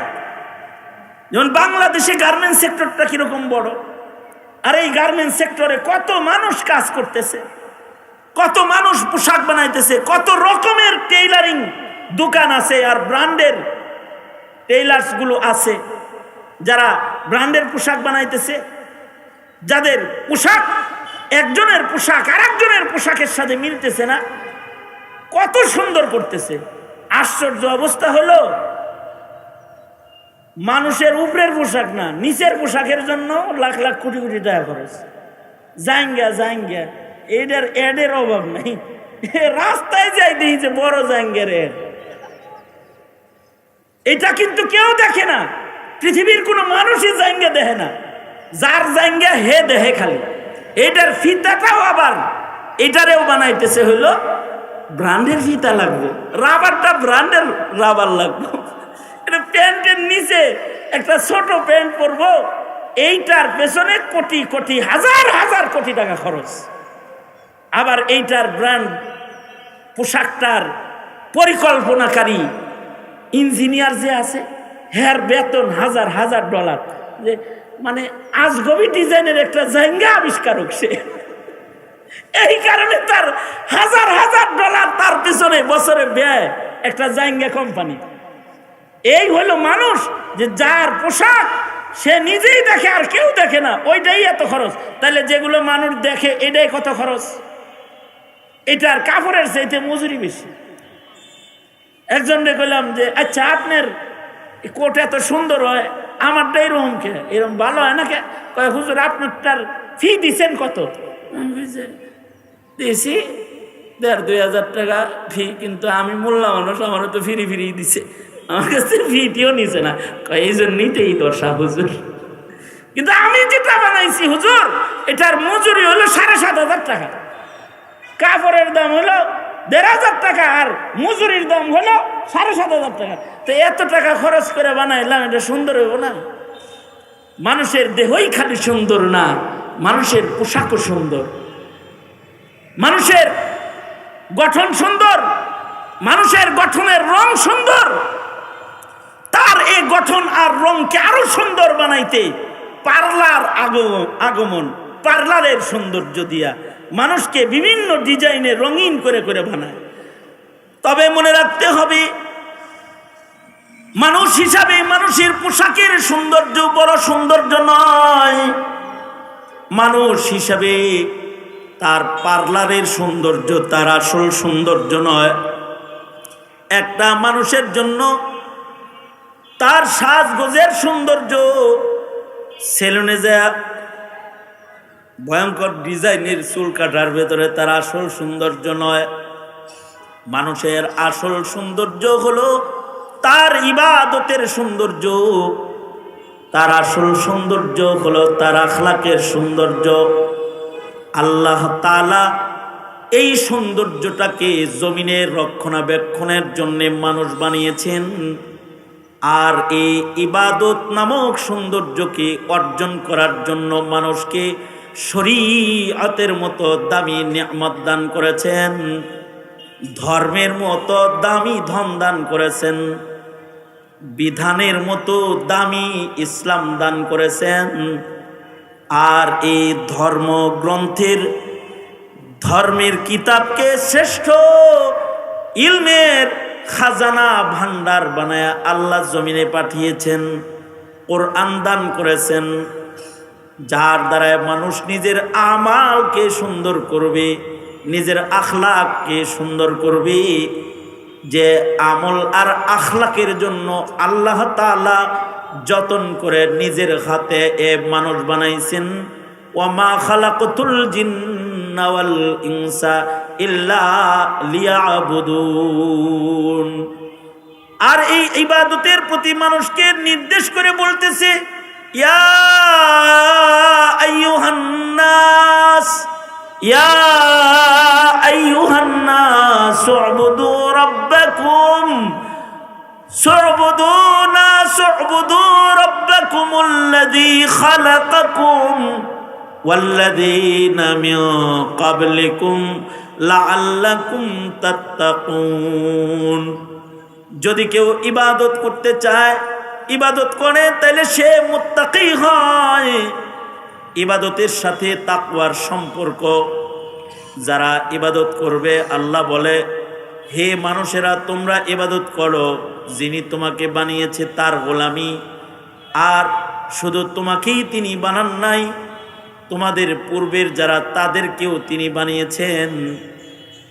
যেমন বাংলাদেশে গার্মেন্টস সেক্টরটা কিরকম বড়, আর এই গার্মেন্টস সেক্টরে কত মানুষ কাজ করতেছে, কত মানুষ পোশাক বানাইতেছে, কত রকমের টেইলারিং দোকান আছে, আর ব্র্যান্ডের টেইলার্স গুলো আছে যারা ব্র্যান্ডের পোশাক বানাইতেছে, যাদের পোশাক একজনের পোশাক আর একজনের পোশাকের সাথে মিলতেছে না, কত সুন্দর করতেছে। আশ্চর্য অবস্থা হলো, মানুষের উপরের পোশাক না, নিচের পোশাকের জন্য লাখ লাখ কোটি কোটি টাকা খরচ। জাঙ্গা জাঙ্গা এটার এডের অভাব নাই, রাস্তায় যাই দেখি যে বড় জাঙ্গের এড। এটা কিন্তু কেউ দেখে না, পৃথিবীর কোনো মানুষই জাঙ্গা দেখে না, যার জাঙ্গা হে দেহে খালি। এটার ফিতাটাও আবার এটারেও বানাইতেছে হইলো ব্র্যান্ডের ফিতা লাগবে, রাবারটা ব্র্যান্ডের রাবার লাগবে। এটা প্যান্টের নিচে একটা ছোট প্যান্ট পরবো, এইটার পেছনে কোটি কোটি হাজার হাজার কোটি টাকা খরচ। আবার এইটার ব্র্যান্ড পোশাকটার পরিকল্পনাকারী ইঞ্জিনিয়ার যে আছে, হ্যার বেতন হাজার হাজার ডলার। যে মানে আজগবি ডিজাইনের একটা জায়গা আবিষ্কারক সে, এই কারণে তার হাজার হাজার ডলার তার পিছনে বছরে ব্যয় একটা জায়গা কোম্পানি। এই হলো মানুষ, যে যার পোশাক সে নিজেই দেখে আর কেউ দেখে না, ওইটাই এত খরচ। তাহলে যেগুলো মানুষ দেখে এটাই কত খরচ? এটার কাপড়ের চাইতে মজুরি বেশি। একজনকে কইলাম যে আচ্ছা আপনার কোট এত সুন্দর হয়, আমারটা এরকম কে, এরকম ভালো হয় না কে? কয় হুজুর আপনারটার ফি দিচ্ছেন কত? দিয়েছি ১,৫০০ টাকা ফি, কিন্তু আমি মোল্লা মানুষ, আমারও তো ফিরি ফিরি দিছে, আমার কাছে ফিটিও নিছে না। এই জন্যই তো এই দশা হুজুর। কিন্তু আমি যেটা বানাইছি হুজুর, এটার মজুরি হলো ৭,৫০০ টাকা, কাপড়ের দাম হলো ১,৫০০ টাকা, আর মজুরির দাম হলো ৭,৫০০ টাকা। তো এত টাকা খরচ করে বানাইলাম, এটা সুন্দর হইব না? মানুষের দেহই খালি সুন্দর না, মানুষের পোশাকও সুন্দর, মানুষের গঠন সুন্দর, মানুষের গঠনের রং সুন্দর। তার এই গঠন আর রংকে আরো সুন্দর বানাইতে পার্লার আগমন, পার্লারের সৌন্দর্য দিয়া মানুষকে বিভিন্ন ডিজাইনে রঙিন করে করে বানায়। তবে মনে রাখতে হবে, মানুষ হিসাবে মানুষের পোশাকের সৌন্দর্য বড় সৌন্দর্য নয়, মানুষ হিসাবে তার পার্লারের সৌন্দর্য তার আসল সৌন্দর্য নয়। একটা মানুষের জন্য তার সাজগোজের সৌন্দর্য সেলুনে যায় ভয়ঙ্কর ডিজাইনের চুল কাটার ভেতরে তার আসল সৌন্দর্য নয়। মানুষের আসল সৌন্দর্য হলো তার ইবাদতের সৌন্দর্য, তার আসল সৌন্দর্য হলো তার আখলাকের সৌন্দর্য। আল্লাহ তাআলা এই সৌন্দর্যটাকে জমিনের রক্ষণাবেক্ষণের জন্য মানুষ বানিয়েছেন, আর এই ইবাদত নামক সৌন্দর্যকে অর্জন করার জন্য মানুষকে শরীয়তের মতো দামি নিয়ামত দান করেছেন, ধর্মের মতো দামি ধন দান করেছেন, বিধানের মতো দামি ইসলাম দান করেছেন। আর এই ধর্মের কিতাবকে শ্রেষ্ঠ ইলমের খাজানা ভান্ডার বানায়া আল্লাহ জমিনে পাঠিয়েছেন, কোরআন দান করেছেন, যার দ্বারা মানুষ নিজের আমালকে সুন্দর করবে, নিজের আখলাককে সুন্দর করবে। যে আমল আর আখলাকের জন্য আল্লাহ তাআলা যতন করে নিজের হাতে এ মানুষ বানাইছেন। ওয়ামা খালাকতুল জিন্না ওয়াল ইনসা ইল্লা লিয়াবুদুন। আর এই ইবাদতের প্রতি মানুষকে নির্দেশ করে বলতেছে, ইয়া আইয়ুহান নাস ইয়া আইয়ুহান নাস উবুদু রাব্বাকুম উবুদু রাব্বাকুমুল্লাযী খালাকাকুম ওয়াল্লাযীনা মিন ক্বাবলিকুম লাআল্লাকুম তাত্তাকুন। যদি কেউ ইবাদত করতে চায়, ইবাদত করে, তাহলে সে মুত্তাকি হয়। ইবাদতের সাথে তাকওয়ার সম্পর্ক। যারা ইবাদত করবে, আল্লাহ বলে, হে মানুষেরা তোমরা ইবাদত করো যিনি তোমাকে বানিয়েছে তার গোলামি। আর শুধু তোমাকেই তিনি বানান নাই, তোমাদের পূর্বের যারা তাদেরকেও তিনি বানিয়েছেন,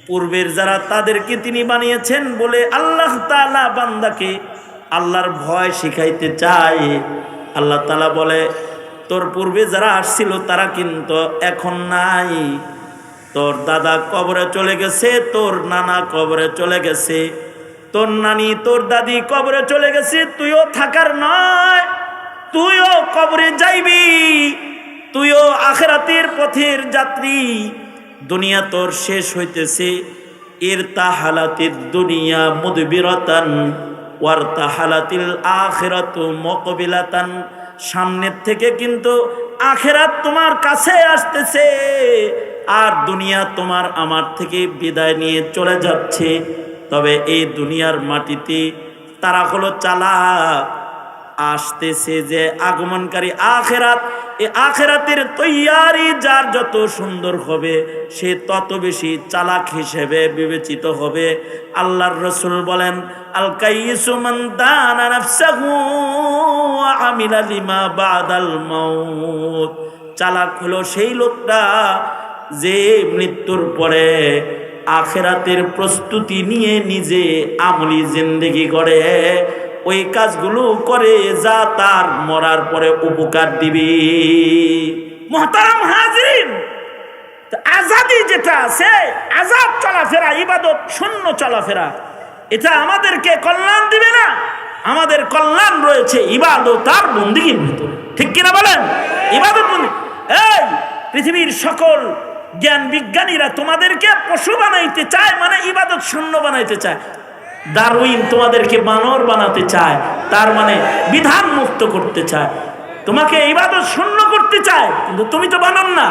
পূর্বের যারা তাদেরকে তিনি বানিয়েছেন বলে আল্লাহ তাআলা বান্দাকে আল্লাহর ভয় শিখাইতে চায়। আল্লাহ তাআলা বলে, তোর পূর্বে যারা আসছিল তারা কিন্তু এখন নাই। তোর দাদা কবরে চলে গেছে, তোর নানা কবরে চলে গেছে, তোর নানি তোর দাদি কবরে চলে গেছে, তুইও থাকার নয়, তুইও কবরে যাইবি, তুইও আখিরাতের পথের যাত্রী। দুনিয়া তোর শেষ হইতেছে। ইরতাহালাতিদ দুনিয়া মুদবিরাতান ওয়ারতাহালাতিল আখিরাতু মুকবিলাতান। সামনের থেকে কিন্তু আখিরাত তোমার কাছে আসতেছে, আর দুনিয়া তোমার আমার থেকে বিদায় নিয়ে চলে যাচ্ছে। তবে এই দুনিয়ার মাটিতে তারা হলো চালাক, আসতেছে যে আগমনকারী আখিরাত। এই আখিরাতের তৈয়ারি যার যত সুন্দর হবে, সে তত বেশি চালাক হিসেবে বিবেচিত হবে। আল্লাহর রাসূল বলেন, আল কাইয়িসু মান দানা নাফসাহু ওয়া আমিলা লিমা বাদাল মাউত। চালাক হলো সেই লোকটা যে মৃত্যুর পরে আখিরাতের প্রস্তুতি নিয়ে নিজে আমলি জিন্দেগি করে, ওই কাজগুলো করে যা তার মরার পরে উপকার দিবে। মুহতারাম হাজিরিন, আজাদি যেটা আছে, আজাদ চলাফেরা, ইবাদত শূন্য চলাফেরা, এটা আমাদেরকে কল্যাণ দিবে না। আমাদের কল্যাণ রয়েছে ইবাদত আর বন্দেগীর ভিতরে, ঠিক কিনা বলেন? ইবাদত বন্দেগী। এই পৃথিবীর সকল জ্ঞান বিজ্ঞানীরা তোমাদেরকে পশু বানাইতে চায়, মানে ইবাদত শূন্য বানাইতে চায়। ডারউইন তোমাদেরকে বানর বানাতে চায়, তার মানে বিধান মুক্ত করতে চায়, তোমাকে ইবাদত শূন্য করতে চায়। কিন্তু তুমি তো বানর না,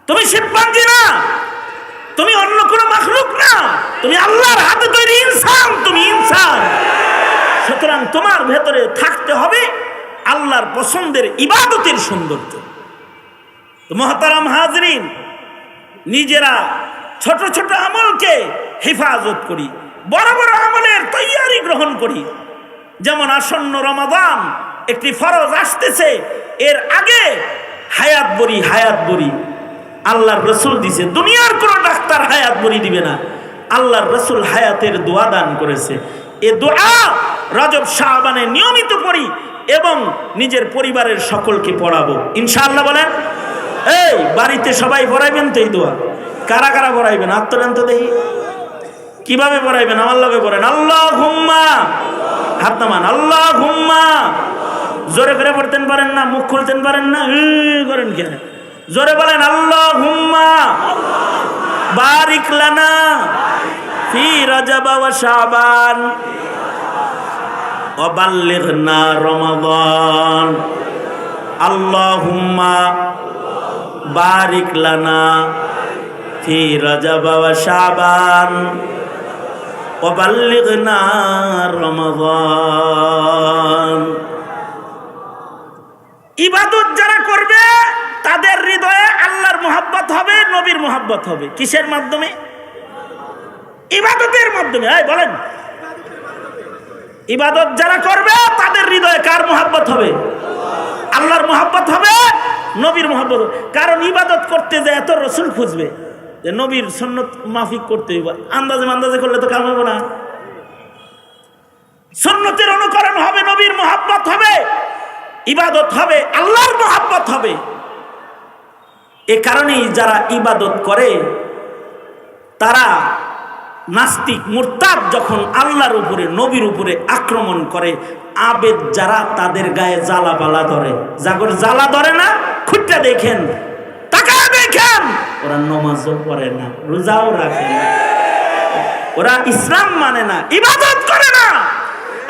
তুমি শিম্পাঞ্জি না, তুমি অন্য কোনো মাখলুক না, তুমি আল্লাহর হাতে তৈরি ইনসান, তুমি ইনসান। সুতরাং তোমার ভেতরে থাকতে হবে আল্লাহর পছন্দের ইবাদতের সৌন্দর্য। মুহতারাম হাজরিন, নিজেরা ছোট ছোট আমলকে হেফাজত করি, বড় বড় আমলের তৈয়ারি গ্রহণ করি। যেমন আসন্ন রমাদান একটি ফরজ আসতেছে, এর আগে হায়াত বড়ি, হায়াত বড়ি আল্লাহর রসুল দিছে। দুনিয়ার কোনো ডাক্তার হায়াত বড়ি দিবে না, আল্লাহর রসুল হায়াতের দোয়া দান করেছে। এ দোয়া রজব শাবানে নিয়মিত পড়ি এবং নিজের পরিবারের সকলকে পড়াবো ইনশাআল্লাহ। বলেন এই বাড়িতে সবাই পড়াইবেন তো এই দোয়া? কারা কারা পড়াইবেন? আত্মরান্ত দেখি কিভাবে পড়াইবেন? আমার লগে পড়েন আল্লাহুম্মা, হাত নামান, আল্লাহুম্মা। জোরে করে পড়তেন পারেন না? মুখ খুলতেন পারেন না? করেন কেন? জোরে বলেন আল্লাহুম্মা বারিক লানা ফি রজব ওয়া শাবান ওয়া বাল্লিগনা রমাদান। আল্লাহুম্মা বারিক লানা ফি রজব ওয়া শাবান ওয়া বাল্লিগনা রমাদান। ইবাদত যারা করবে তাদের হৃদয়ে আল্লাহর মুহাব্বত হবে, নবীর মুহাব্বত হবে। কিসের মাধ্যমে? ইবাদতের মাধ্যমে। এই বলেন, ইবাদত যারা করবে তাদের হৃদয়ে কার মুহাব্বত হবে? আল্লাহর মুহাব্বত হবে, নবীর মুহাব্বত হবে। কারণ ইবাদত করতে যে এত রসুল খুঁজবে যে নবীর সুন্নত মাফিক করতে হইবে, আন্দাজে মান্দাজে করলে তো কাম হবে না। সুন্নতের অনুকরণ হবে, নবীর মুহাব্বত হবে, ইবাদত হবে, আল্লাহর মুহাব্বত হবে। এ কারণেই যারা ইবাদত করে তারা নাস্তিক মুরতাদ যখন আল্লাহর উপরে, নবীর উপরে আক্রমণ করে, আবেদ যারা তাদের গায়ে জ্বালা পালা ধরে, যাগর জ্বালা ধরে না, খুঁজটা দেখেন, তাকায় দেখেন, ওরা নমাজও পড়ে না, রোজাও রাখে না, ওরা ইসলাম মানে না, ইবাদত করে না।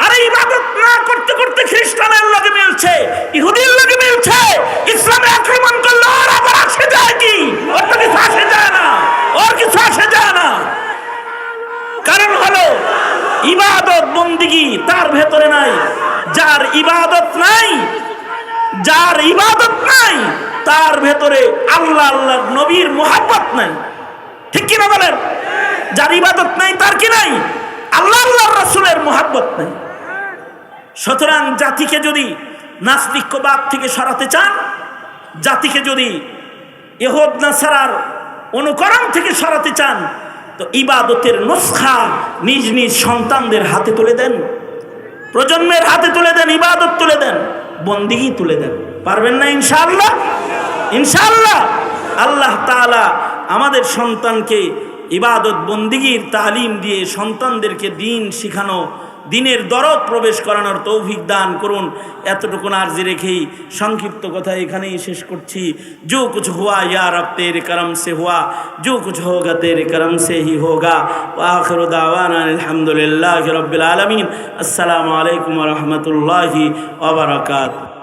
আরে ইবাদত না করতে করতে খ্রিস্টানের লগে মিলছে, ইহুদির লগে মিলছে, ইসলামে আক্রমণ করলে ওর আবার আসে যায় কি? ওর তো কিছু আসে যায় না, ওর কিছু আসে যায় না। কারণ হলো ইবাদত বন্দিগি তার ভেতরে নাই। যার ইবাদত নাই, যার ইবাদত নাই তার ভেতরে আল্লাহ, আল্লাহর নবীর মুহাব্বত নাই। ঠিক কিনা বলেন? যার ইবাদত নাই তার কি নাই? আল্লাহ, আল্লাহর রাসূলের মুহাব্বত নাই। সুতরাং জাতিকে যদি নাস্তিক্যবাদ থেকে সরাতে চান, জাতিকে যদি ইহুদ নাসারার অনুকরণ থেকে সরাতে চান, তো ইবাদতের নুসখা নিজ নিজ সন্তানদের হাতে তুলে দেন, প্রজন্মের হাতে তুলে দেন, ইবাদত তুলে দেন, বন্দিগি তুলে দেন। পারবেন না ইনশাআল্লাহ? ইনশাআল্লাহ আল্লাহ তাআলা আমাদের সন্তানকে ইবাদত বন্দিগির তালিম দিয়ে সন্তানদেরকে দিন শিখানো, দিনের দরদ প্রবেশ করানোর তৌফিক দান করুন। এতটুকু আরজি রেখেই সংক্ষিপ্ত কথা এখানেই শেষ করছি। जो कुछ हुआ या रब तेरे करम से हुआ, जो कुछ होगा तेरे करम से ही होगा। व आखिरु दावाना अल्हम्दुलिल्लाहि रब्बिल आलमीन। अस्सलामु अलैकुम व रहमतुल्लाहि व बरकातुहू।